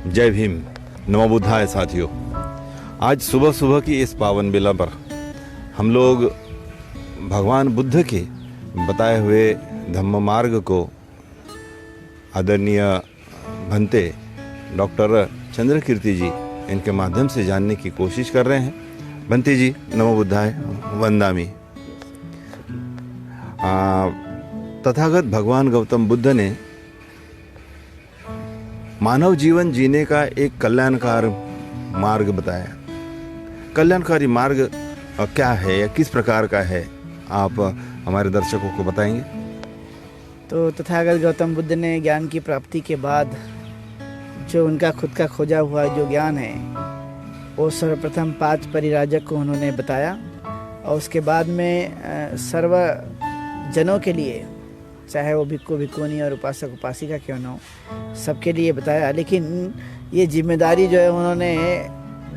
जय भीम, नमो बुद्धाय साथियों। आज सुबह सुबह की इस पावन बेला पर हम लोग भगवान बुद्ध के बताए हुए धम्म मार्ग को आदरणीय भंते डॉक्टर चंद्रकीर्ति जी इनके माध्यम से जानने की कोशिश कर रहे हैं। भंते जी, नमो बुद्धाय, वंदामि। तथागत भगवान गौतम बुद्ध ने मानव जीवन जीने का एक कल्याणकारी मार्ग बताया। कल्याणकारी मार्ग क्या है या किस प्रकार का है, आप हमारे दर्शकों को बताएंगे? तो तथागत गौतम बुद्ध ने ज्ञान की प्राप्ति के बाद जो उनका खुद का खोजा हुआ जो ज्ञान है वो सर्वप्रथम 5 परिराजक को उन्होंने बताया और उसके बाद में सर्व जनों के लिए, चाहे वो भिक्खु भिक्खुनी और उपासक उपासिका क्यों न हो, सबके लिए बताया। लेकिन ये जिम्मेदारी जो है उन्होंने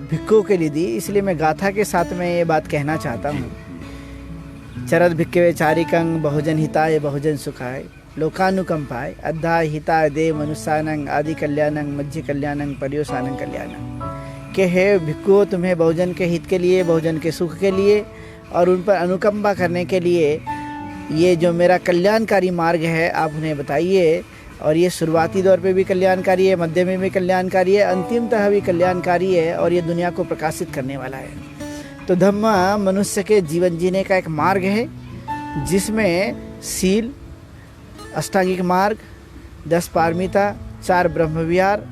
भिक्खु के लिए दी, इसलिए मैं गाथा के साथ में ये बात कहना चाहता हूँ। चरद भिक्खवे चारिकं बहुजन हिताय बहुजन सुखाय लोकानुकंपाय अद्धाय हिताय देव मनुष्यानंग आदि कल्याणंग मध्य कल्याणंग पर्योसानंग कल्याणंग। के हे भिक्खु, तुम्हें बहुजन के हित के लिए, बहुजन के सुख के लिए और उन पर अनुकंपा करने के लिए ये जो मेरा कल्याणकारी मार्ग है आप उन्हें बताइए। और ये शुरुआती दौर पे भी कल्याणकारी है, मध्य में भी कल्याणकारी है, अंतिमतः भी कल्याणकारी है और ये दुनिया को प्रकाशित करने वाला है। तो धम्म मनुष्य के जीवन जीने का एक मार्ग है जिसमें सील, अष्टांगिक मार्ग, 10 पारमिता, 4 ब्रह्म विहार,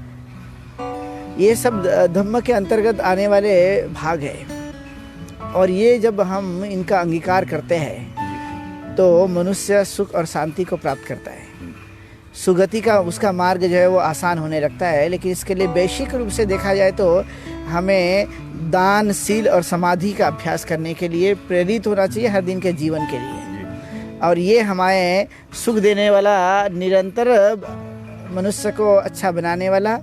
ये सब धम्म के अंतर्गत आने वाले भाग है। और ये जब हम इनका अंगीकार करते हैं तो मनुष्य सुख और शांति को प्राप्त करता है। सुगति का उसका मार्ग जो है वो आसान होने लगता है। लेकिन इसके लिए वैश्विक रूप से देखा जाए तो हमें दान, सील और समाधि का अभ्यास करने के लिए प्रेरित होना चाहिए हर दिन के जीवन के लिए। और ये हमारे सुख देने वाला, निरंतर मनुष्य को अच्छा बनाने वाला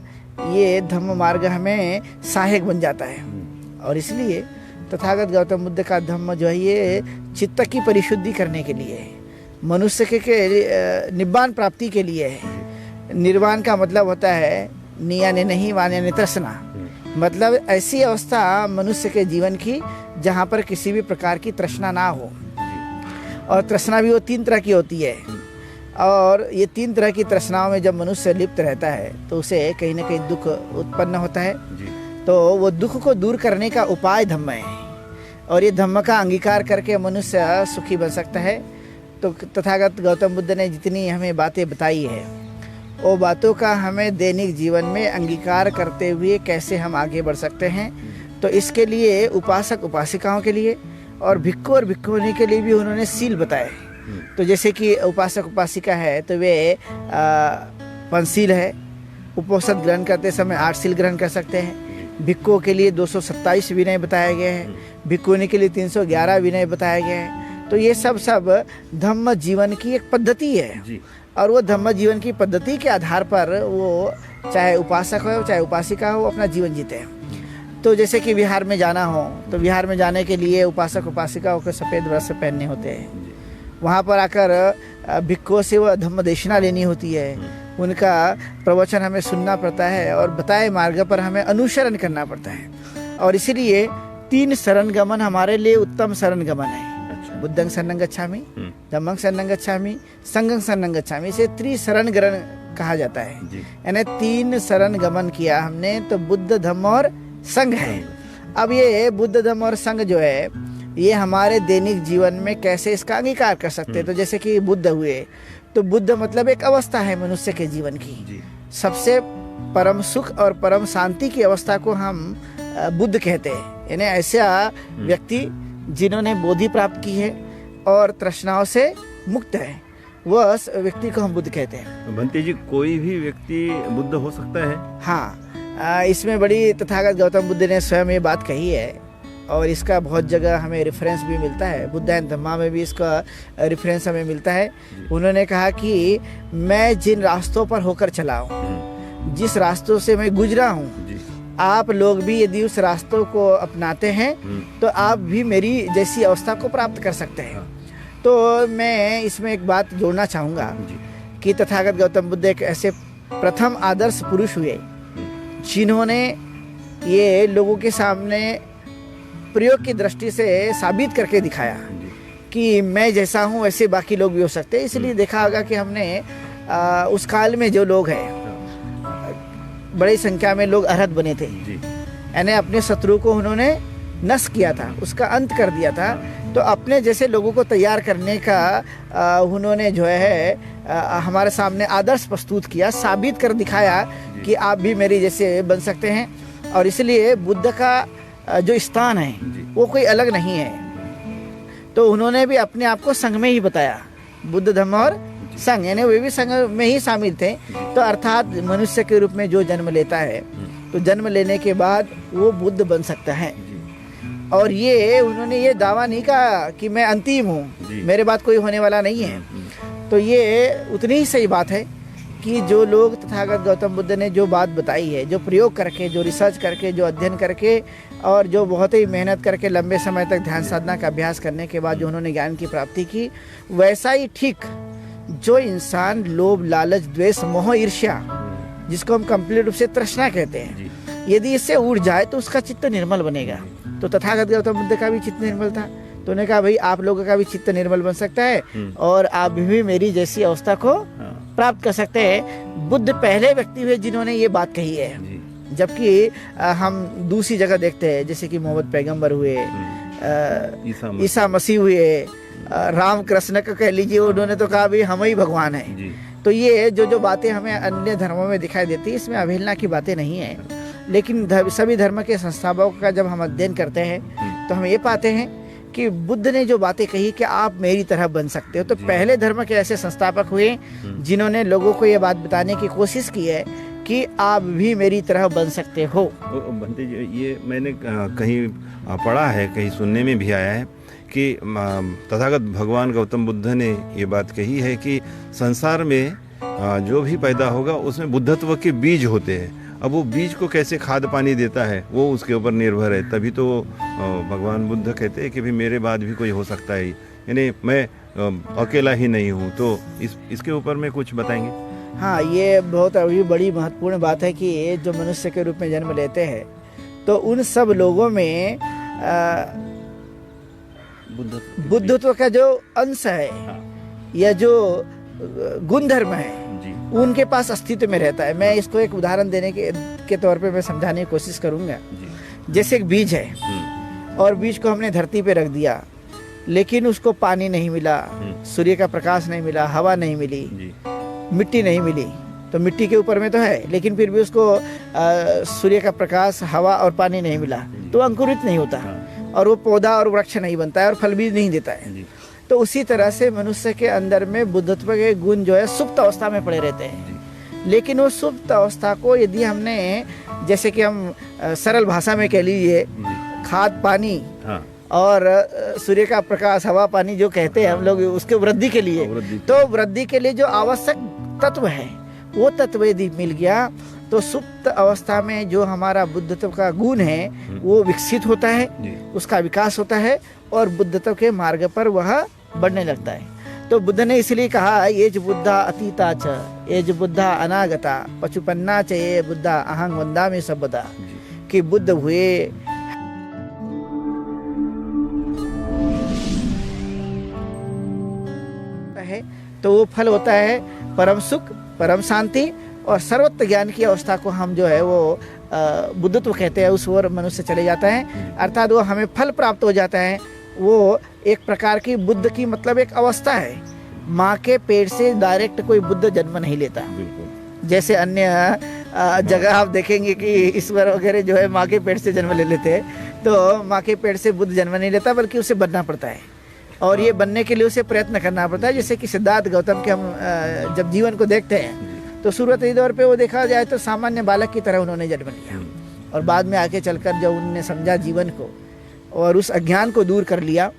ये धम्म मार्ग हमें सहायक बन जाता है। और इसलिए तथागत गौतम बुद्ध का धम्म जो है ये चित्त की परिशुद्धि करने के लिए है, मनुष्य के निब्बान प्राप्ति के लिए है। निर्वाण का मतलब होता है नियाने नहीं वाने ने तृष्णा, मतलब ऐसी अवस्था मनुष्य के जीवन की जहाँ पर किसी भी प्रकार की तृष्णा ना हो। और तृष्णा भी वो 3 तरह की होती है। और ये 3 तरह की तृष्णाओं में जब मनुष्य लिप्त रहता है तो उसे कहीं ना कहीं दुख उत्पन्न होता है। तो वो दुख को दूर करने का उपाय धम्म है और ये धम्म का अंगीकार करके मनुष्य सुखी बन सकता है। तो तथागत गौतम बुद्ध ने जितनी हमें बातें बताई है वो बातों का हमें दैनिक जीवन में अंगीकार करते हुए कैसे हम आगे बढ़ सकते हैं, तो इसके लिए उपासक उपासिकाओं के लिए और भिक्खु और भिक्खुनी के लिए भी उन्होंने सील बताए। तो जैसे कि उपासक उपासिका है तो वे पंचशील है, उपोषण ग्रहण करते समय 8 सील ग्रहण कर सकते हैं। भिक्खुओं के लिए 227 विनय बताए गए हैं, भिक्खुनी के लिए 311 विनय बताए गए हैं। तो ये सब धम्म जीवन की एक पद्धति है और वो धम्म जीवन की पद्धति के आधार पर वो चाहे उपासक हो चाहे उपासिका हो अपना जीवन जीते हैं। तो जैसे कि विहार में जाना हो तो विहार में जाने के लिए उपासक उपासिकाओं को सफ़ेद वस्त्र पहनने होते हैं। वहाँ पर आकर भिक्खुओं से वो धम्म देशना लेनी होती है, उनका प्रवचन हमें सुनना पड़ता है और बताए मार्ग पर हमें अनुसरण करना पड़ता है। और इसीलिए 3 शरण गमन हमारे लिए उत्तम शरण गमन है। बुद्धं शरणं गच्छामि, धम्मं शरणं गच्छामि, संघं शरणं गच्छामि। इसे त्रिशरण गमन कहा जाता है, यानी 3 शरण गमन किया हमने तो बुद्ध, धम्म और संघ है। अब ये बुद्ध, धम्म और संघ जो है ये हमारे दैनिक जीवन में कैसे इसका अंगीकार कर सकते हैं। तो जैसे कि बुद्ध हुए तो बुद्ध मतलब एक अवस्था है मनुष्य के जीवन की, सबसे परम सुख और परम शांति की अवस्था को हम बुद्ध कहते हैं। यानी ऐसा व्यक्ति जिन्होंने बोधि प्राप्त की है और तृष्णाओं से मुक्त है, वह व्यक्ति को हम बुद्ध कहते हैं। भंते जी, कोई भी व्यक्ति बुद्ध हो सकता है? हाँ, इसमें बड़ी तथागत गौतम बुद्ध ने स्वयं ये बात कही है और इसका बहुत जगह हमें रेफरेंस भी मिलता है। बुद्ध एंड धम्मा में भी इसका रेफरेंस हमें मिलता है। उन्होंने कहा कि मैं जिन रास्तों पर होकर चला हूँ, जिस रास्तों से मैं गुजरा हूँ, आप लोग भी यदि उस रास्तों को अपनाते हैं तो आप भी मेरी जैसी अवस्था को प्राप्त कर सकते हैं। तो मैं इसमें एक बात जोड़ना चाहूँगा कि तथागत गौतम बुद्ध एक ऐसे प्रथम आदर्श पुरुष हुए जिन्होंने ये लोगों के सामने प्रयोग की दृष्टि से साबित करके दिखाया कि मैं जैसा हूँ वैसे बाकी लोग भी हो सकते हैं। इसलिए देखा होगा कि हमने उस काल में जो लोग हैं, बड़ी संख्या में लोग अरहत बने थे, यानी अपने शत्रु को उन्होंने नष्ट किया था, उसका अंत कर दिया था। तो अपने जैसे लोगों को तैयार करने का उन्होंने जो है हमारे सामने आदर्श प्रस्तुत किया, साबित कर दिखाया कि आप भी मेरे जैसे बन सकते हैं। और इसलिए बुद्ध का जो स्थान है वो कोई अलग नहीं है। तो उन्होंने भी अपने आप को संघ में ही बताया, बुद्ध धम्म और संघ, यानी वे भी संघ में ही शामिल थे। तो अर्थात मनुष्य के रूप में जो जन्म लेता है तो जन्म लेने के बाद वो बुद्ध बन सकता है। और ये उन्होंने ये दावा नहीं कहा कि मैं अंतिम हूँ, मेरे बाद कोई होने वाला नहीं है। तो ये उतनी ही सही बात है कि जो लोग तथागत गौतम बुद्ध ने जो बात बताई है, जो प्रयोग करके, जो रिसर्च करके, जो अध्ययन करके और जो बहुत ही मेहनत करके लंबे समय तक ध्यान साधना का अभ्यास करने के बाद जो उन्होंने ज्ञान की प्राप्ति की, वैसा ही ठीक जो इंसान लोभ, लालच, द्वेष, मोह, ईर्ष्या, जिसको हम कंप्लीट रूप से तृष्णा कहते हैं, यदि इससे उड़ जाए तो उसका चित्त निर्मल बनेगा। तो तथागत गौतम बुद्ध का भी चित्त निर्मल था। तो उन्होंने कहा भाई आप लोगों का भी चित्त निर्मल बन सकता है और आप भी मेरी जैसी अवस्था को प्राप्त कर सकते हैं। बुद्ध पहले व्यक्ति हुए जिन्होंने ये बात कही है। जबकि हम दूसरी जगह देखते हैं, जैसे कि मोहम्मद पैगंबर हुए, ईसा मसीह हुए, राम कृष्ण का कह लीजिए, उन्होंने तो कहा भाई हम ही भगवान हैं। तो ये जो बातें हमें अन्य धर्मों में दिखाई देती है, इसमें अवहेलना की बातें नहीं है। लेकिन सभी धर्म के संस्थापकों का जब हम अध्ययन करते हैं तो हम ये पाते हैं कि बुद्ध ने जो बातें कही कि आप मेरी तरह बन सकते हो। तो पहले धर्म के ऐसे संस्थापक हुए जिन्होंने लोगों को ये बात बताने की कोशिश की है कि आप भी मेरी तरह बन सकते हो। बंते जी, ये मैंने कहीं पढ़ा है, कहीं सुनने में भी आया है कि तथागत भगवान गौतम बुद्ध ने ये बात कही है कि संसार में जो भी पैदा होगा उसमें बुद्धत्व के बीज होते हैं। अब वो बीज को कैसे खाद पानी देता है वो उसके ऊपर निर्भर है। तभी तो भगवान बुद्ध कहते हैं कि भी मेरे बाद भी कोई हो सकता है, यानी मैं अकेला ही नहीं हूँ। तो इसके ऊपर में कुछ बताएंगे? हाँ, ये बहुत अभी बड़ी महत्वपूर्ण बात है कि जो मनुष्य के रूप में जन्म लेते हैं तो उन सब लोगों में बुद्धत्व का जो अंश है या जो गुणधर्म है उनके पास अस्तित्व में रहता है। मैं इसको एक उदाहरण देने के तौर पे मैं समझाने की कोशिश करूंगा। जैसे एक बीज है और बीज को हमने धरती पे रख दिया, लेकिन उसको पानी नहीं मिला, सूर्य का प्रकाश नहीं मिला, हवा नहीं मिली, मिट्टी नहीं मिली। तो मिट्टी के ऊपर में तो है, लेकिन फिर भी उसको सूर्य का प्रकाश, हवा और पानी नहीं मिला तो अंकुरित नहीं होता और वो पौधा और वृक्ष नहीं बनता है और फल भी नहीं देता है। तो उसी तरह से मनुष्य के अंदर में बुद्धत्व के गुण जो है सुप्त अवस्था में पड़े रहते हैं। लेकिन वो सुप्त अवस्था को यदि हमने, जैसे कि हम सरल भाषा में कह लीजिए, खाद पानी और सूर्य का प्रकाश, हवा पानी जो कहते हैं हम लोग उसके वृद्धि के लिए, तो वृद्धि के लिए जो आवश्यक तत्व है वो तत्व यदि मिल गया तो सुप्त अवस्था में जो हमारा बुद्धत्व का गुण है वो विकसित होता है, उसका विकास होता है और बुद्धत्व के मार्ग पर वह बढ़ने लगता है। तो बुद्ध ने इसलिए कहा ये जो बुद्धा अतीता च, ये जो बुद्धा अनागता, पचुपन्ना च ये बुद्धा अहं वंदामि सबदा, कि बुद्ध हुए है तो वो फल होता है परम सुख, परम शांति और सर्वत्र ज्ञान की अवस्था को हम जो है वो बुद्धत्व कहते हैं। उस ओर मनुष्य चले जाता है, अर्थात वो हमें फल प्राप्त हो जाता है। वो एक प्रकार की बुद्ध की मतलब एक अवस्था है। माँ के पेट से डायरेक्ट कोई बुद्ध जन्म नहीं लेता। जैसे अन्य जगह आप देखेंगे कि ईश्वर वगैरह जो है माँ के पेट से जन्म ले लेते हैं, तो माँ के पेट से बुद्ध जन्म नहीं लेता, बल्कि उसे बनना पड़ता है और ये बनने के लिए उसे प्रयत्न करना पड़ता है। जैसे कि सिद्धार्थ गौतम के हम जब जीवन को देखते हैं तो शुरुआती दौर पे वो देखा जाए तो सामान्य बालक की तरह उन्होंने जन्म लिया और बाद में आगे चलकर जब उन्होंने समझा जीवन को और उस अज्ञान को दूर कर लिया,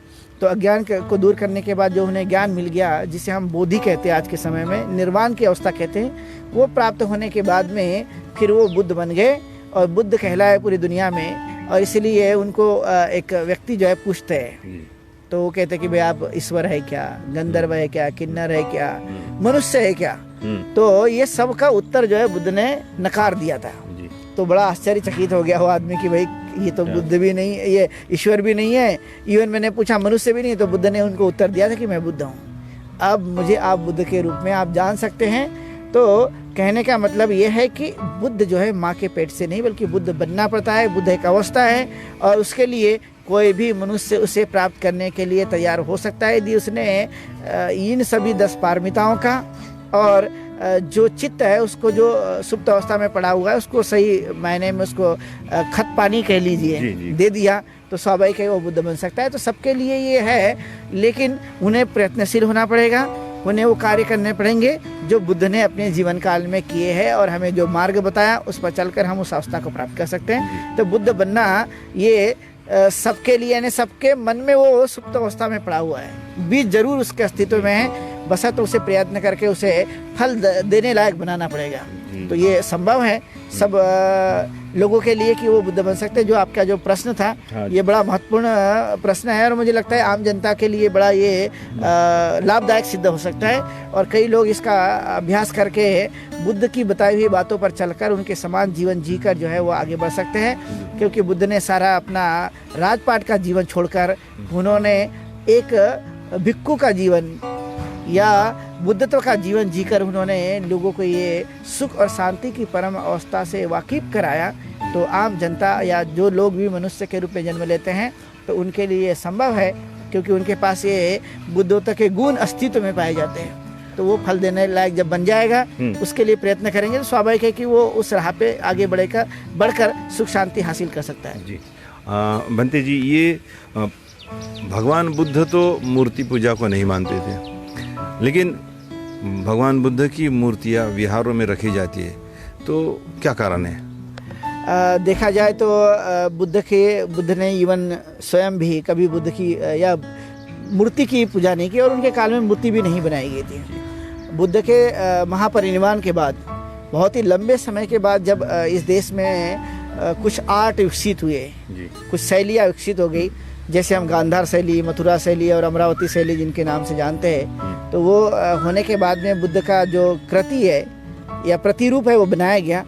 तो अज्ञान को दूर करने के बाद जो उन्हें ज्ञान मिल गया, जिसे हम बोधि कहते हैं आज के समय में, निर्वाण की अवस्था कहते हैं, वो प्राप्त होने के बाद में फिर वो बुद्ध बन गए और बुद्ध कहलाए पूरी दुनिया में। और इसलिए उनको एक व्यक्ति जो है पूछते हैं तो वो कहते हैं कि भाई आप ईश्वर है क्या, गंधर्व है क्या, किन्नर है क्या, मनुष्य है क्या? तो ये सब का उत्तर जो है बुद्ध ने नकार दिया था। तो तो बड़ा आश्चर्यचकित हो गया वो आदमी कि भाई ये तो बुद्ध भी नहीं, ये ईश्वर भी नहीं है, इवन मैंने पूछा मनुष्य भी नहीं। तो बुद्ध ने उनको उत्तर दिया था कि मैं बुद्ध हूँ, अब मुझे आप बुद्ध के रूप में आप जान सकते हैं। तो कहने का मतलब ये है कि बुद्ध जो है माँ के पेट से नहीं, बल्कि बुद्ध बनना पड़ता है। बुद्ध एक अवस्था है और उसके लिए कोई भी मनुष्य उसे प्राप्त करने के लिए तैयार हो सकता है यदि उसने इन सभी 10 पारमिताओं का और जो चित्त है उसको, जो सुप्त अवस्था में पड़ा हुआ है, उसको सही मायने में उसको खत पानी कह लीजिए दे दिया, तो स्वाभाविक है वो बुद्ध बन सकता है। तो सबके लिए ये है, लेकिन उन्हें प्रयत्नशील होना पड़ेगा, उन्हें वो कार्य करने पड़ेंगे जो बुद्ध ने अपने जीवन काल में किए हैं और हमें जो मार्ग बताया उस पर चलकर हम उस अवस्था को प्राप्त कर सकते हैं। तो बुद्ध बनना ये सबके लिए, यानी सबके मन में वो सुप्त अवस्था में पड़ा हुआ है, बीज जरूर उसके अस्तित्व में है, बस तो उसे प्रयत्न करके उसे फल देने लायक बनाना पड़ेगा। तो ये संभव है सब लोगों के लिए कि वो बुद्ध बन सकते हैं। जो आपका जो प्रश्न था ये बड़ा महत्वपूर्ण प्रश्न है और मुझे लगता है आम जनता के लिए बड़ा ये लाभदायक सिद्ध हो सकता है और कई लोग इसका अभ्यास करके बुद्ध की बताई हुई बातों पर चलकर उनके समान जीवन जीकर जो है वो आगे बढ़ सकते हैं। क्योंकि बुद्ध ने सारा अपना राजपाट का जीवन छोड़कर उन्होंने एक भिक्खु का जीवन या बुद्धत्व का जीवन जीकर उन्होंने लोगों को ये सुख और शांति की परम अवस्था से वाकिफ कराया। तो आम जनता या जो लोग भी मनुष्य के रूप में जन्म लेते हैं तो उनके लिए ये संभव है, क्योंकि उनके पास ये बुद्धत्व के गुण अस्तित्व में पाए जाते हैं। तो वो फल देने लायक जब बन जाएगा उसके लिए प्रयत्न करेंगे तो स्वाभाविक है कि वो उस राह पे आगे बढ़कर सुख शांति हासिल कर सकता है। जी बंते जी, ये भगवान बुद्ध तो मूर्ति पूजा को नहीं मानते थे, लेकिन भगवान बुद्ध की मूर्तियाँ विहारों में रखी जाती है, तो क्या कारण है? देखा जाए तो बुद्ध ने इवन स्वयं भी कभी बुद्ध की या मूर्ति की पूजा नहीं की और उनके काल में मूर्ति भी नहीं बनाई गई थी। बुद्ध के महापरिनिर्वाण के बाद बहुत ही लंबे समय के बाद जब इस देश में कुछ आर्ट विकसित हुए, कुछ शैलियाँ विकसित हो गई, जैसे हम गांधार शैली, मथुरा शैली और अमरावती शैली जिनके नाम से जानते हैं, तो वो होने के बाद में बुद्ध का जो कृति है या प्रतिरूप है वो बनाया गया।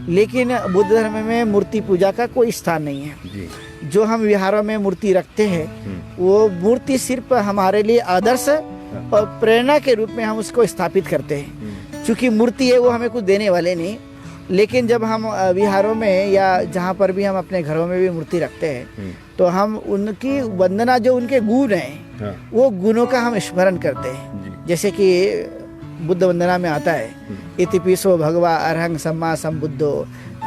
लेकिन बुद्ध धर्म में मूर्ति पूजा का कोई स्थान नहीं है। जो हम विहारों में मूर्ति रखते हैं वो मूर्ति सिर्फ हमारे लिए आदर्श और प्रेरणा के रूप में हम उसको स्थापित करते हैं। चूँकि मूर्ति है वो हमें कुछ देने वाले नहीं, लेकिन जब हम विहारों में या जहाँ पर भी हम अपने घरों में भी मूर्ति रखते हैं तो हम उनकी वंदना, जो उनके गुण हैं वो गुणों का हम स्मरण करते हैं। जैसे कि बुद्ध वंदना में आता है, इतिपिसो भगवा अरहंग सम्मा संबुद्धो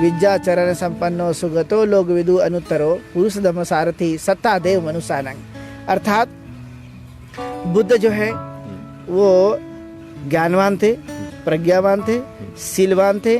विद्या चरण संपन्नो सुगतो लोग विदु अनुत्तरो पुरुष धम्म सारथी सत्ता देव मनुष्यानंग। अर्थात बुद्ध जो है वो ज्ञानवान थे, प्रज्ञावान थे, शीलवान थे,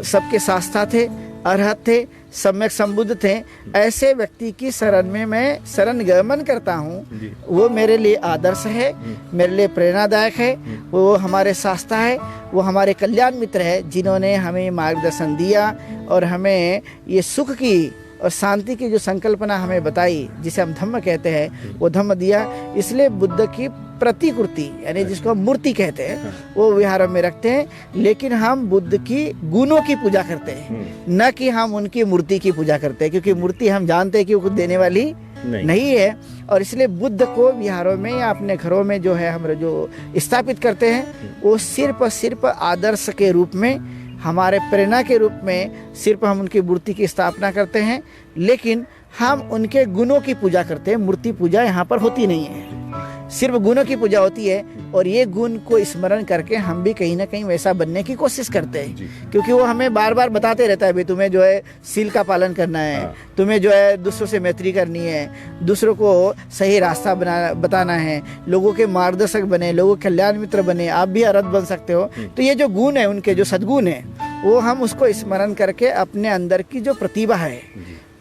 सबके शास्त्रा थे, अरहत थे, सम्यक संबुद्ध थे। ऐसे व्यक्ति की शरण में मैं शरण गमन करता हूँ, वो मेरे लिए आदर्श है, मेरे लिए प्रेरणादायक है, वो हमारे शास्त्रा है, वो हमारे कल्याण मित्र है, जिन्होंने हमें मार्गदर्शन दिया और हमें ये सुख की और शांति की जो संकल्पना हमें बताई, जिसे हम धम्म कहते हैं, वो धम्म दिया। इसलिए बुद्ध की प्रतिकृति यानी जिसको हम मूर्ति कहते हैं वो विहारों में रखते हैं, लेकिन हम बुद्ध की गुणों की पूजा करते हैं, न कि हम उनकी मूर्ति की पूजा करते हैं, क्योंकि मूर्ति हम जानते हैं कि वो कुछ देने वाली नहीं है। और इसलिए बुद्ध को विहारों में या अपने घरों में जो है हम जो स्थापित करते हैं वो सिर्फ आदर्श के रूप में, हमारे प्रेरणा के रूप में सिर्फ हम उनकी मूर्ति की स्थापना करते हैं, लेकिन हम उनके गुणों की पूजा करते हैं। मूर्ति पूजा यहाँ पर होती नहीं है, सिर्फ गुणों की पूजा होती है। और ये गुण को स्मरण करके हम भी कहीं ना कहीं वैसा बनने की कोशिश करते हैं, क्योंकि वो हमें बार बार बताते रहता है भाई तुम्हें जो है सील का पालन करना है, तुम्हें जो है दूसरों से मैत्री करनी है, दूसरों को सही रास्ता बताना है, लोगों के मार्गदर्शक बने, लोगों के कल्याण मित्र बने, आप भी अरहत बन सकते हो। तो ये जो गुण है, उनके जो सद्गुण है, वो हम उसको स्मरण करके अपने अंदर की जो प्रतिभा है,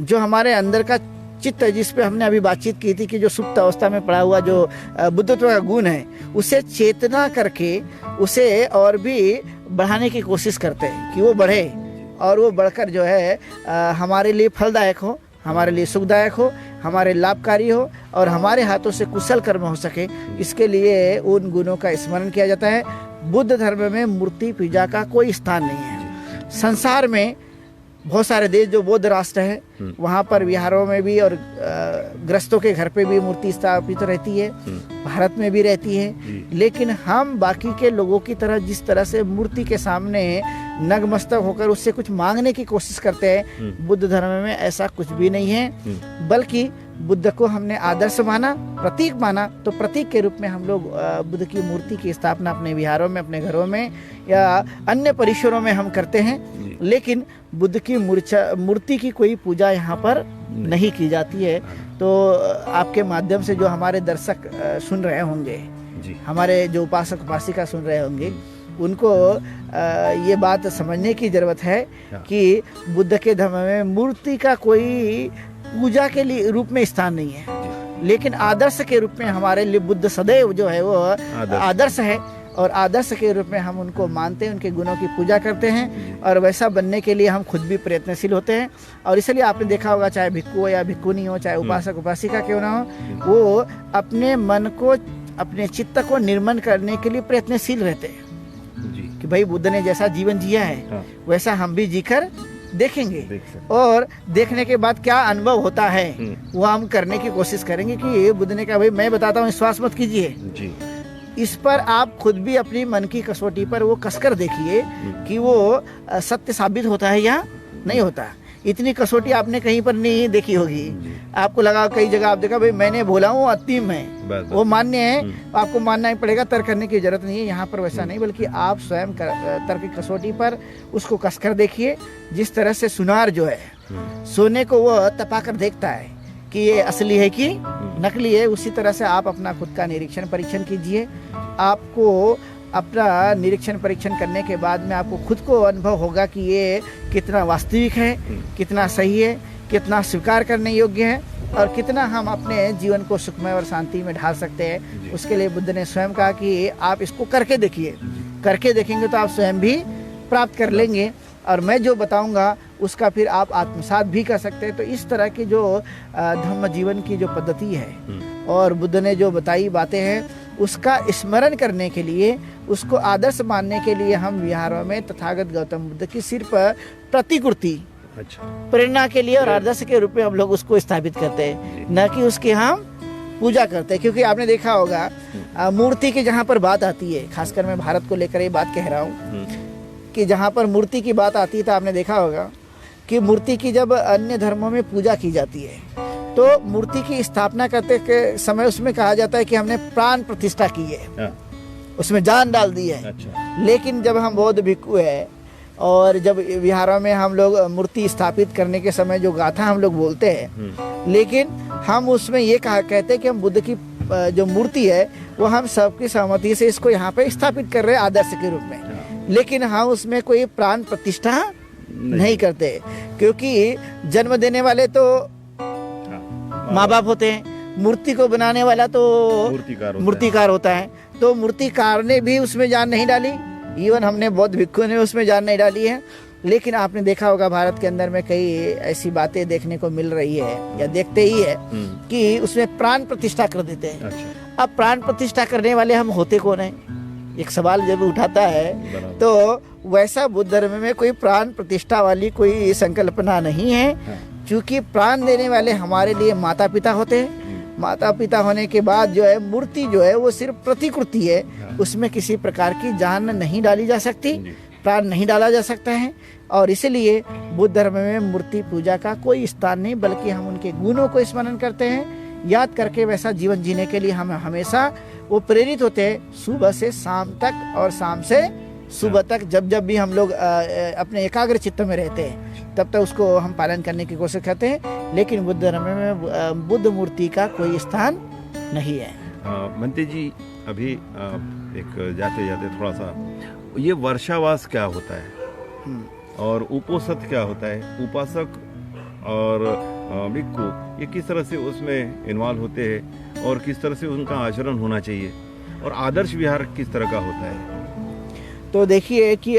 जो हमारे अंदर का चित्त है, जिस पे हमने अभी बातचीत की थी कि जो सुप्त अवस्था में पड़ा हुआ जो बुद्धत्व का गुण है, उसे चेतना करके उसे और भी बढ़ाने की कोशिश करते हैं कि वो बढ़े और वो बढ़कर जो है हमारे लिए फलदायक हो, हमारे लिए सुखदायक हो, हमारे लाभकारी हो और हमारे हाथों से कुशल कर्म हो सके। इसके लिए उन गुणों का स्मरण किया जाता है। बुद्ध धर्म में मूर्ति पूजा का कोई स्थान नहीं है। संसार में बहुत सारे देश जो बौद्ध राष्ट्र है वहाँ पर विहारों में भी और ग्रस्तों के घर पे भी मूर्ति स्थापित रहती है, भारत में भी रहती है। लेकिन हम बाकी के लोगों की तरह जिस तरह से मूर्ति के सामने नतमस्तक होकर उससे कुछ मांगने की कोशिश करते हैं, बुद्ध धर्म में ऐसा कुछ भी नहीं है। बल्कि बुद्ध को हमने आदर्श माना, प्रतीक माना, तो प्रतीक के रूप में हम लोग बुद्ध की मूर्ति की स्थापना अपने विहारों में, अपने घरों में या अन्य परिसरों में हम करते हैं। लेकिन बुद्ध की मूर्ति की कोई पूजा यहाँ पर नहीं की जाती है। तो आपके माध्यम से जो हमारे दर्शक सुन रहे होंगे, हमारे जो उपासक उपासिका सुन रहे होंगे, उनको ये बात समझने की जरूरत है कि बुद्ध के धर्म में मूर्ति का कोई पूजा के लिए रूप में स्थान नहीं है, लेकिन आदर्श के रूप में हमारे लिए बुद्ध सदैव जो है वो आदर्श है। और आदर्श के रूप में हम उनको मानते हैं, उनके गुणों की पूजा करते हैं और वैसा बनने के लिए हम खुद भी प्रयत्नशील होते हैं। और इसलिए आपने देखा होगा, चाहे भिक्खु हो या भिक्खुनी हो, चाहे उपासक उपासिका क्यों ना हो, वो अपने मन को, अपने चित्त को निर्मल करने के लिए प्रयत्नशील रहते हैं कि भाई बुद्ध ने जैसा जीवन जिया है वैसा हम भी जीकर देखेंगे, और देखने के बाद क्या अनुभव होता है वो हम करने की कोशिश करेंगे। कि बुद्ध ने कहा भाई मैं बताता हूँ, विश्वास मत कीजिए, इस पर आप खुद भी अपनी मन की कसौटी पर वो कसकर देखिए कि वो सत्य साबित होता है या नहीं होता। इतनी कसौटी आपने कहीं पर नहीं देखी होगी, आपको लगा कई जगह आप देखा भाई मैंने बोला हूँ अंतिम है, वो मान्य है, आपको मानना ही पड़ेगा, तर्क करने की जरूरत नहीं है। यहाँ पर वैसा नहीं, बल्कि आप स्वयं तर्क की कसौटी पर उसको कसकर देखिए। जिस तरह से सुनार जो है सोने को वो तपाकर देखता है कि ये असली है कि नकली है, उसी तरह से आप अपना खुद का निरीक्षण परीक्षण कीजिए। आपको अपना निरीक्षण परीक्षण करने के बाद में आपको खुद को अनुभव होगा कि ये कितना वास्तविक है, कितना सही है, कितना स्वीकार करने योग्य है और कितना हम अपने जीवन को सुखमय और शांति में ढाल सकते हैं। उसके लिए बुद्ध ने स्वयं कहा कि आप इसको करके देखिए, करके देखेंगे तो आप स्वयं भी प्राप्त कर लेंगे और मैं जो बताऊंगा उसका फिर आप आत्मसात भी कर सकते हैं। तो इस तरह की जो धम्म जीवन की जो पद्धति है और बुद्ध ने जो बताई बातें हैं उसका स्मरण करने के लिए, उसको आदर्श मानने के लिए हम विहारों में तथागत गौतम बुद्ध की सिर्फ प्रतिकृति, प्रेरणा के लिए और आदर्श के रूप में हम लोग उसको स्थापित करते हैं, न कि उसकी हम पूजा करते हैं। क्योंकि आपने देखा होगा मूर्ति की जहाँ पर बात आती है, खासकर मैं भारत को लेकर ये बात कह रहा हूँ कि जहाँ पर मूर्ति की बात आती है तो आपने देखा होगा कि मूर्ति की जब अन्य धर्मों में पूजा की जाती है तो मूर्ति की स्थापना करते के समय उसमें कहा जाता है कि हमने प्राण प्रतिष्ठा की है, उसमें जान डाल दी है। लेकिन जब हम बौद्ध भिक्खु है और जब विहारों में हम लोग मूर्ति स्थापित करने के समय जो गाथा हम लोग बोलते हैं, लेकिन हम उसमें ये कहते हैं कि हम बुद्ध की जो मूर्ति है वो हम सबकी सहमति से इसको यहाँ पे स्थापित कर रहे हैं आदर्श के रूप में, लेकिन हम उसमें कोई प्राण प्रतिष्ठा नहीं करते। क्योंकि जन्म देने वाले तो माँ बाप होते हैं, मूर्ति को बनाने वाला तो मूर्तिकार होता है। तो मूर्तिकार ने भी उसमें जान नहीं डाली, इवन हमने बौद्ध भिक्खु ने उसमें जान नहीं डाली है। लेकिन आपने देखा होगा भारत के अंदर में कई ऐसी बातें देखने को मिल रही है या देखते ही है कि उसमें प्राण प्रतिष्ठा कर देते हैं। अब प्राण प्रतिष्ठा करने वाले हम होते कौन है, एक सवाल जब उठाता है। तो वैसा बुद्ध धर्म में कोई प्राण प्रतिष्ठा वाली कोई संकल्पना नहीं है, क्योंकि प्राण देने वाले हमारे लिए माता पिता होते हैं। माता पिता होने के बाद जो है मूर्ति जो है वो सिर्फ प्रतिकृति है, उसमें किसी प्रकार की जान नहीं डाली जा सकती, प्राण नहीं डाला जा सकता है। और इसलिए बुद्ध धर्म में मूर्ति पूजा का कोई स्थान नहीं, बल्कि हम उनके गुणों को स्मरण करते हैं, याद करके वैसा जीवन जीने के लिए हम हमेशा वो प्रेरित होते हैं, सुबह से शाम तक और शाम से सुबह तक। जब जब भी हम लोग अपने एकाग्र चित्त में रहते हैं तब तक उसको हम पालन करने की कोशिश करते हैं। लेकिन बुद्ध धर्म में बुद्ध मूर्ति का कोई स्थान नहीं है। मनते जी, अभी एक जाते जाते थोड़ा सा, ये वर्षावास क्या होता है और उपोषित क्या होता है, उपासक और भिक्खु ये किस तरह से उसमें इन्वॉल्व होते हैं और किस तरह से उनका आचरण होना चाहिए और आदर्श विहार किस तरह का होता है? तो देखिए कि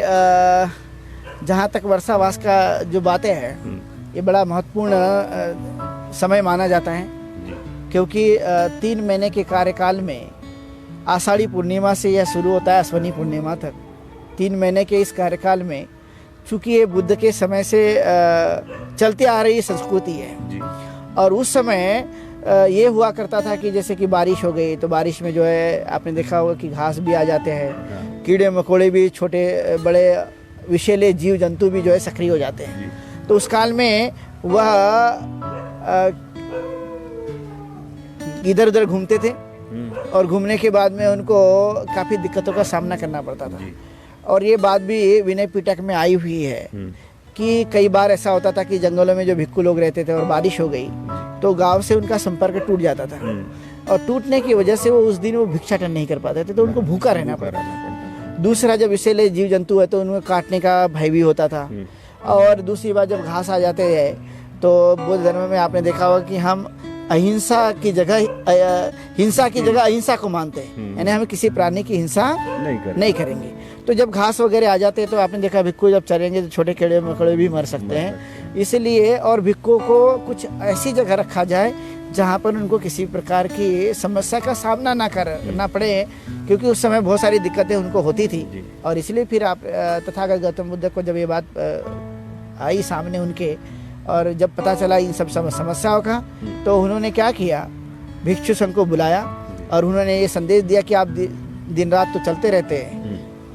जहाँ तक वर्षावास का जो बातें हैं ये बड़ा महत्वपूर्ण समय माना जाता है, क्योंकि 3 महीने के कार्यकाल में आषाढ़ी पूर्णिमा से यह शुरू होता है अश्विनी पूर्णिमा तक। 3 महीने के इस कार्यकाल में चूँकि ये बुद्ध के समय से चलते आ रही संस्कृति है। जी। और उस समय ये हुआ करता था कि जैसे कि बारिश हो गई तो बारिश में जो है आपने देखा होगा कि घास भी आ जाते हैं, कीड़े मकोड़े भी, छोटे बड़े विषैले जीव जंतु भी जो है सक्रिय हो जाते हैं। तो उस काल में वह इधर उधर घूमते थे और घूमने के बाद में उनको काफ़ी दिक्कतों का सामना करना पड़ता था। और ये बात भी विनय पिटक में आई हुई है कि कई बार ऐसा होता था कि जंगलों में जो भिक्खु लोग रहते थे और बारिश हो गई तो गांव से उनका संपर्क टूट जाता था, और टूटने की वजह से वो उस दिन वो भिक्षाटन नहीं कर पाते थे, तो उनको भूखा रहना पड़ता था। दूसरा, जब विषैले जीव जंतु है तो उनको काटने का भय भी होता था। और दूसरी बात, जब घास आ जाते हैं तो बौद्ध धर्म में आपने देखा होगा कि हम अहिंसा की जगह हिंसा की जगह अहिंसा को मानते हैं, यानी हम किसी प्राणी की हिंसा नहीं करेंगे। तो जब घास वगैरह आ जाते हैं तो आपने देखा भिक्खु जब चलेंगे तो छोटे कीड़े मकोड़े भी मर सकते हैं। इसलिए और भिक्खुओं को कुछ ऐसी जगह रखा जाए जहाँ पर उनको किसी प्रकार की समस्या का सामना ना करना पड़े, क्योंकि उस समय बहुत सारी दिक्कतें उनको होती थी। और इसलिए फिर आप तथागत गौतम बुद्ध को जब ये बात आई सामने उनके, और जब पता चला इन सब समस्याओं का, तो उन्होंने क्या किया, भिक्षु संघ को बुलाया और उन्होंने ये संदेश दिया कि आप दिन रात तो चलते रहते हैं,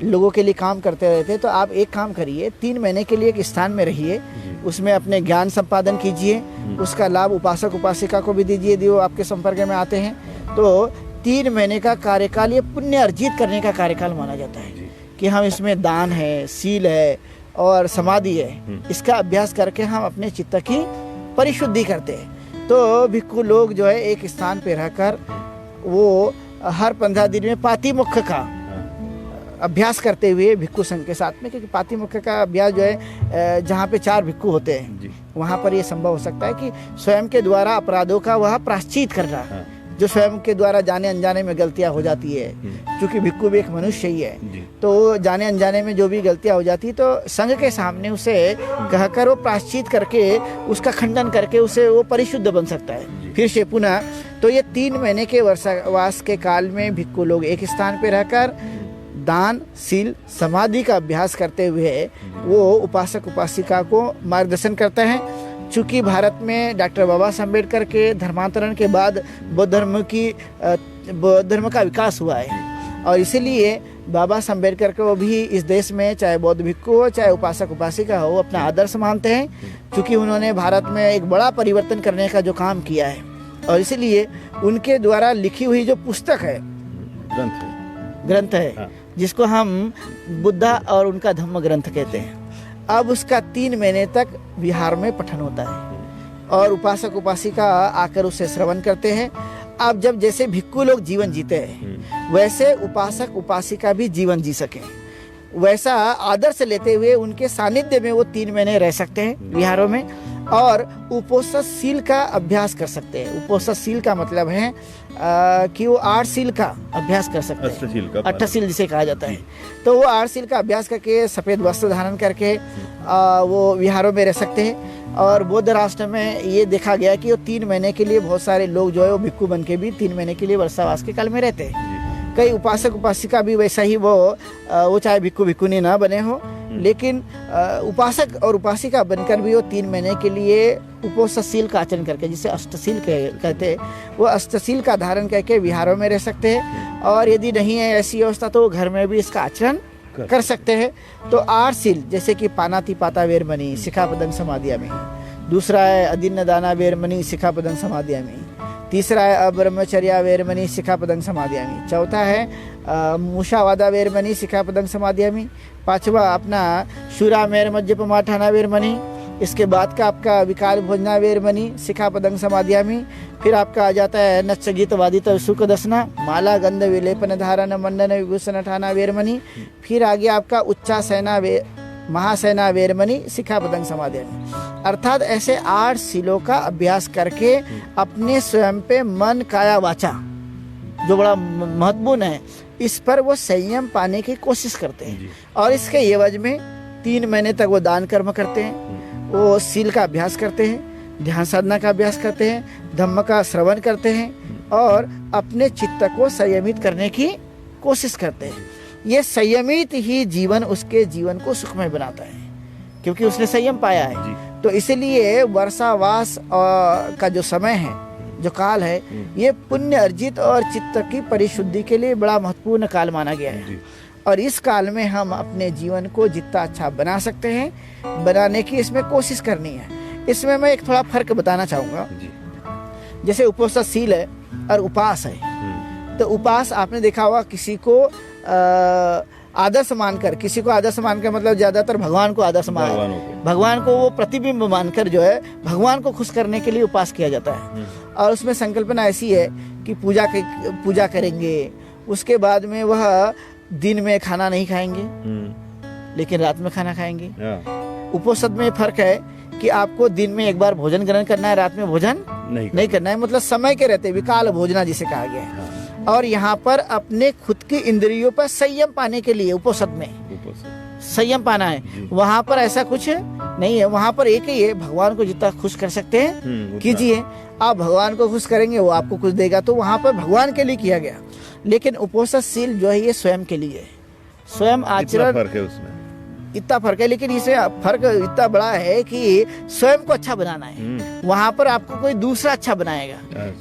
लोगों के लिए काम करते रहते हैं, तो आप एक काम करिए, 3 महीने के लिए एक स्थान में रहिए, उसमें अपने ज्ञान संपादन कीजिए, उसका लाभ उपासक उपासिका को भी दीजिए जो आपके संपर्क में आते हैं। तो 3 महीने का कार्यकाल ये पुण्य अर्जित करने का कार्यकाल माना जाता है कि हम इसमें दान है, सील है और समाधि है, इसका अभ्यास करके हम अपने चित्त की परिशुद्धि करते हैं। तो भिक्खु लोग जो है एक स्थान पे रहकर वो हर 15 दिन में पातिमुख्य का अभ्यास करते हुए भिक्खु संघ के साथ में, क्योंकि पातिमुख्य का अभ्यास जो है जहाँ पे 4 भिक्खु होते हैं वहाँ पर ये संभव हो सकता है कि स्वयं के द्वारा अपराधों का वह प्रायश्चित कर रहा है, जो स्वयं के द्वारा जाने अनजाने में गलतियाँ हो जाती है। क्योंकि भिक्खु भी एक मनुष्य ही है, तो जाने अनजाने में जो भी गलतियाँ हो जाती है तो संघ के सामने उसे कहकर वो प्रायश्चित करके उसका खंडन करके उसे वो परिशुद्ध बन सकता है फिर से पुनः। तो ये 3 महीने के वर्षावास के काल में भिक्खु लोग एक स्थान पर रहकर दान, सील, समाधि का अभ्यास करते हुए वो उपासक उपासिका को मार्गदर्शन करते हैं। चूँकि भारत में डॉक्टर बाबा साहब अम्बेडकर के धर्मांतरण के बाद बौद्ध धर्म का विकास हुआ है, और इसीलिए बाबा साहब अम्बेडकर को भी इस देश में चाहे बौद्ध भिक्खु हो चाहे उपासक उपासिका हो अपना आदर्श मानते हैं, क्योंकि उन्होंने भारत में एक बड़ा परिवर्तन करने का जो काम किया है। और इसीलिए उनके द्वारा लिखी हुई जो पुस्तक है, ग्रंथ है, जिसको हम बुद्धा और उनका धम्म ग्रंथ कहते हैं, अब उसका 3 महीने तक बिहार में पठन होता है और उपासक उपासिका आकर उसे श्रवण करते हैं। अब जब जैसे भिक्खु लोग जीवन जीते हैं वैसे उपासक उपासिका भी जीवन जी सकें, वैसा आदर्श लेते हुए उनके सानिध्य में वो 3 महीने रह सकते हैं बिहारों में, और उपोषणशील का अभ्यास कर सकते हैं। उपोषणशील का मतलब है कि वो 8 शील का अभ्यास कर सकते हैं, 8 शील जिसे कहा जाता है। तो वो 8 शील का अभ्यास करके सफ़ेद वस्त्र धारण करके वो विहारों में रह सकते हैं। और बौद्ध राष्ट्र में ये देखा गया कि वो 3 महीने के लिए बहुत सारे लोग जो है वो भिक्खु बन के भी 3 महीने के लिए वर्षावास के काल में रहते हैं। कई उपासक उपासिका भी वैसा ही वो चाहे भिक्खु भिक्खुनी ना बने हो, लेकिन उपासक और उपासिका बनकर भी वो 3 महीने के लिए उपोषणशील का आचरण करके, जिसे अष्टशील कहते हैं, वो अष्टशील का धारण करके विहारों में रह सकते हैं। और यदि नहीं है ऐसी अवस्था तो वो घर में भी इसका आचरण कर सकते हैं। तो 8 शील जैसे कि पानातिपाता वेरमणि सिक्खापदं समादियामि, दूसरा है अदिन्न दाना वेरमणि सिक्खापदं समादियामि, तीसरा है अब्रह्मचर्या वेरमणि सिक्खापदं समादियामि, चौथा है मुषावादा वेरमणि सिक्खापदं समादियामि, 5वां अपना शूरा मेर मज्जपमाठाना वेरमणि, इसके बाद का आपका विकार भोजना वेरमणि सिक्खापदं समादियामि, फिर आपका आ जाता है नच्च गीत वादित सुख दसना, माला गंध विलेपन धारण मंडन विभूषण ठाना वेरमणि, फिर आगे आपका उच्चासना महासेना वेरमणि सिक्खापदं समादियामि। अर्थात ऐसे 8 शीलों का अभ्यास करके अपने स्वयं पे मन काया वाचा, जो बड़ा महत्वपूर्ण है, इस पर वो संयम पाने की कोशिश करते हैं। और इसके एवज में 3 महीने तक वो दान कर्म करते हैं, वो सील का अभ्यास करते हैं, ध्यान साधना का अभ्यास करते हैं, धम्म का श्रवण करते हैं और अपने चित्त को संयमित करने की कोशिश करते हैं। ये संयमित ही जीवन उसके जीवन को सुखमय बनाता है। क्योंकि उसने संयम पाया है। जी। तो इसलिए वर्षावास का जो समय है, जो काल है, ये पुण्य अर्जित और चित्त की परिशुद्धि के लिए बड़ा महत्वपूर्ण काल माना गया है। जी। और इस काल में हम अपने जीवन को जितना अच्छा बना सकते हैं, बनाने की इसमें कोशिश करनी है। इसमें मैं एक थोड़ा फर्क बताना चाहूँगा। जी। जैसे उपोषणशील है और उपास है। तो उपास आपने देखा होगा, किसी को आदर्श मानकर, किसी को आदर्श मानकर मतलब ज्यादातर भगवान को आदर्श मान, भगवान को वो प्रतिबिंब मानकर जो है भगवान को खुश करने के लिए उपास किया जाता है। और उसमें संकल्पना ऐसी है कि पूजा करेंगे, उसके बाद में वह दिन में खाना नहीं खाएंगे लेकिन रात में खाना खाएंगे। उपोषण में फर्क है कि आपको दिन में एक बार भोजन ग्रहण करना है, रात में भोजन नहीं करना है, मतलब समय के रहते विकाल भोजना जिसे कहा गया है। और यहाँ पर अपने खुद की इंद्रियों पर संयम पाने के लिए उपोषण में संयम पाना है। वहाँ पर ऐसा कुछ नहीं है, वहाँ पर एक ही है, भगवान को जितना खुश कर सकते हैं कीजिए। आप भगवान को खुश करेंगे, वो आपको कुछ देगा। तो वहाँ पर भगवान के लिए किया गया। लेकिन उपोषणशील जो है ये स्वयं के लिए, स्वयं आचरण, फर्क है उसमें, इतना फर्क है। लेकिन इसे फर्क इतना बड़ा है कि स्वयं को अच्छा बनाना है। वहां पर आपको कोई दूसरा अच्छा बनाएगा,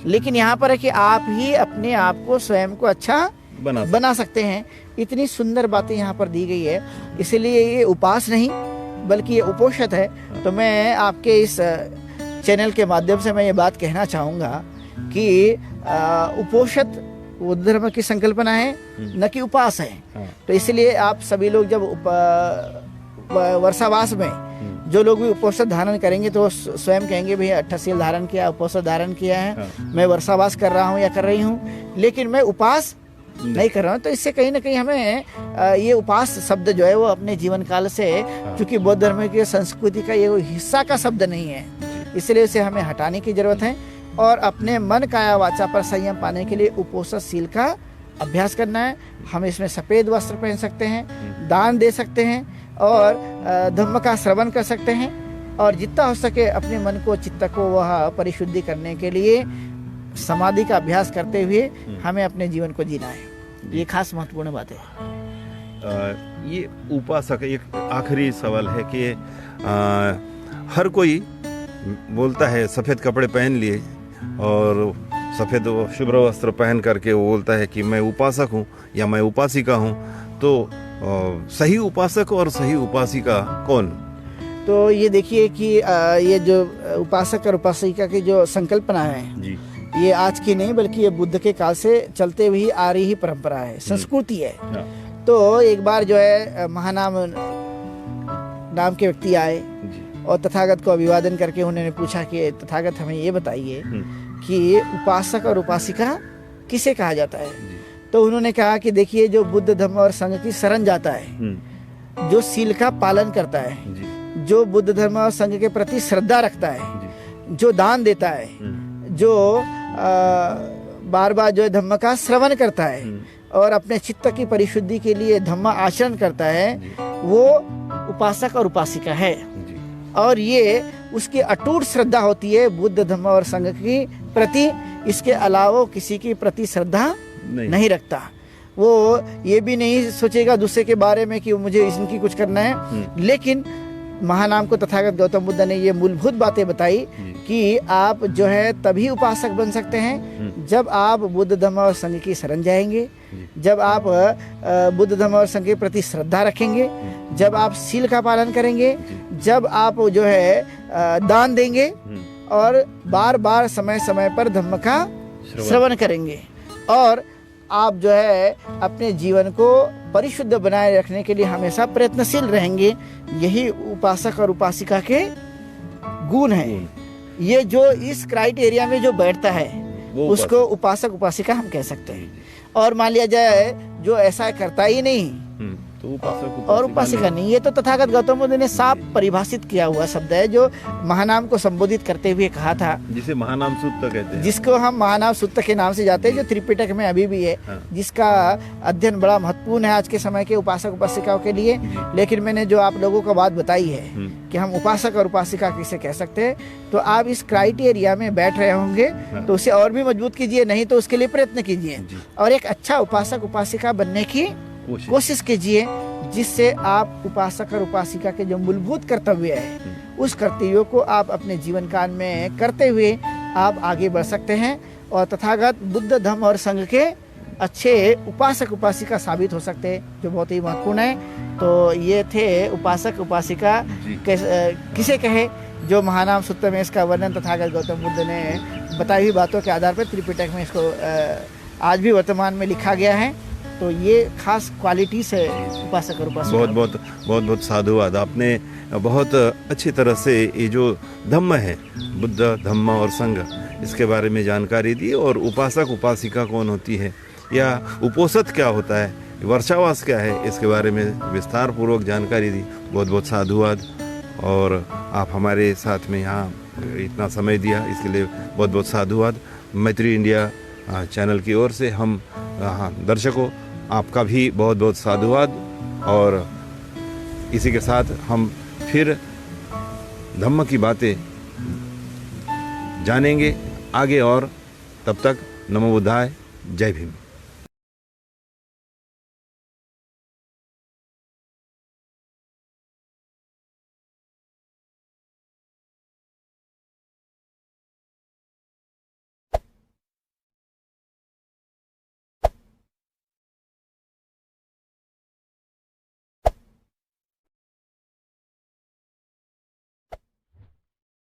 लेकिन यहाँ पर है कि आप ही अपने आप को स्वयं को अच्छा बना सकते हैं। इतनी सुंदर बातें यहाँ पर दी गई है। इसलिए ये उपास नहीं बल्कि ये उपोषण है। तो मैं आपके इस चैनल के माध्यम से मैं ये बात कहना चाहूँगा कि उपोषण वो धर्म की संकल्पना है, न कि उपास है। तो इसलिए आप सभी लोग जब वर्षावास में जो लोग भी उपोषण धारण करेंगे तो स्वयं कहेंगे भैया अट्ठाशील धारण किया, उपोषण धारण किया है, मैं वर्षावास कर रहा हूँ या कर रही हूँ, लेकिन मैं उपास नहीं कर रहा हूँ। तो इससे कहीं ना कहीं हमें ये उपास शब्द जो है वो अपने जीवन काल से, चूंकि बौद्ध धर्म की संस्कृति का ये हिस्सा का शब्द नहीं है, इसलिए इसे हमें हटाने की जरूरत है। और अपने मन काया वाचा पर संयम पाने के लिए उपोषणशील का अभ्यास करना है। हम इसमें सफ़ेद वस्त्र पहन सकते हैं, दान दे सकते हैं और धम्म का श्रवण कर सकते हैं। और जितना हो सके अपने मन को, चित्त को वह परिशुद्धि करने के लिए समाधि का अभ्यास करते हुए हमें अपने जीवन को जीना है। ये खास महत्वपूर्ण बात है। ये उपासक, एक आखिरी सवाल है कि हर कोई बोलता है सफ़ेद कपड़े पहन लिए और सफ़ेद शुभ्र वस्त्र पहन करके वो बोलता है कि मैं उपासक हूँ या मैं उपासिका हूँ। तो सही उपासक और सही उपासिका कौन? तो ये देखिए कि ये जो उपासक और उपासिका की जो संकल्पना है जी, ये आज की नहीं बल्कि ये बुद्ध के काल से चलते हुई आ रही ही परंपरा है, संस्कृति है। तो एक बार जो है महानाम नाम के व्यक्ति आए और तथागत को अभिवादन करके उन्होंने पूछा कि तथागत हमें ये बताइए कि उपासक और उपासिका किसे कहा जाता है। तो उन्होंने कहा कि देखिए, जो बुद्ध धर्म और संघ की शरण जाता है, जो सील का पालन करता है, जो बुद्ध धर्म और संघ के प्रति श्रद्धा रखता है, जो दान देता है, जो बार बार जो है धम्म का श्रवण करता है और अपने चित्त की परिशुद्धि के लिए धम्म आचरण करता है, वो उपासक और उपासिका है। और ये उसकी अटूट श्रद्धा होती है बुद्ध धर्म और संघ की प्रति। इसके अलावा किसी की प्रति श्रद्धा नहीं रखता। वो ये भी नहीं सोचेगा दूसरे के बारे में कि मुझे इनकी कुछ करना है। लेकिन महानाम को तथागत गौतम बुद्ध ने ये मूलभूत बातें बताई कि आप जो है तभी उपासक बन सकते हैं जब आप बुद्ध धर्म और संघ की शरण जाएंगे, जब आप बुद्ध धर्म और संघ के प्रति श्रद्धा रखेंगे, जब आप सील का पालन करेंगे, जब आप जो है दान देंगे और बार बार समय समय पर धम्म का श्रवण करेंगे, और आप जो है अपने जीवन को परिशुद्ध बनाए रखने के लिए हमेशा प्रयत्नशील रहेंगे। यही उपासक और उपासिका के गुण हैं। ये जो इस क्राइटेरिया में जो बैठता है उसको उपासक उपासिका हम कह सकते हैं। और मान लिया जाए जो ऐसा करता ही नहीं तो उपासक और उपासिका नहीं, ये तो तथागत गौतम बुद्ध ने साफ परिभाषित किया हुआ शब्द है, जो महानाम को संबोधित करते हुए कहा था, जिसे महानाम सूत्र कहते हैं, जिसको हम महानाम सूत्र के नाम से जाते हैं, जो त्रिपिटक में अभी भी है। जिसका अध्ययन बड़ा महत्वपूर्ण है आज के समय के उपासक उपासिकाओं के लिए। लेकिन मैंने जो आप लोगों को बात बताई है कि हम उपासक और उपासिका किसे कह सकते हैं, तो आप इस क्राइटेरिया में बैठ रहे होंगे तो उसे और भी मजबूत कीजिए, नहीं तो उसके लिए प्रयत्न कीजिए और एक अच्छा उपासक उपासिका बनने की कोशिश कीजिए। जिससे आप उपासक और उपासिका के जो मूलभूत कर्तव्य है उस कर्तव्यों को आप अपने जीवन काल में करते हुए आप आगे बढ़ सकते हैं और तथागत बुद्ध धम्म और संघ के अच्छे उपासक उपासिका साबित हो सकते हैं, जो बहुत ही महत्वपूर्ण है। तो ये थे उपासक उपासिका किसे कहे, जो महानाम सूत्र में इसका वर्णन तथागत गौतम बुद्ध ने बताई हुई बातों के आधार पर त्रिपिटक में इसको आज भी वर्तमान में लिखा गया है। तो ये खास क्वालिटीज है उपासक और उपासिका। बहुत साधुवाद। आपने बहुत अच्छी तरह से ये जो धम्म है, बुद्ध धम्म और संघ, इसके बारे में जानकारी दी, और उपासक उपासिका कौन होती है या उपोषित क्या होता है, वर्षावास क्या है, इसके बारे में विस्तार पूर्वक जानकारी दी। बहुत साधुवाद। और आप हमारे साथ में यहाँ इतना समय दिया, इसके लिए बहुत साधुवाद। मैत्री इंडिया चैनल की ओर से हम दर्शकों आपका भी बहुत साधुवाद। और इसी के साथ हम फिर धम्म की बातें जानेंगे आगे, और तब तक नमो बुद्धाय, जय भीम।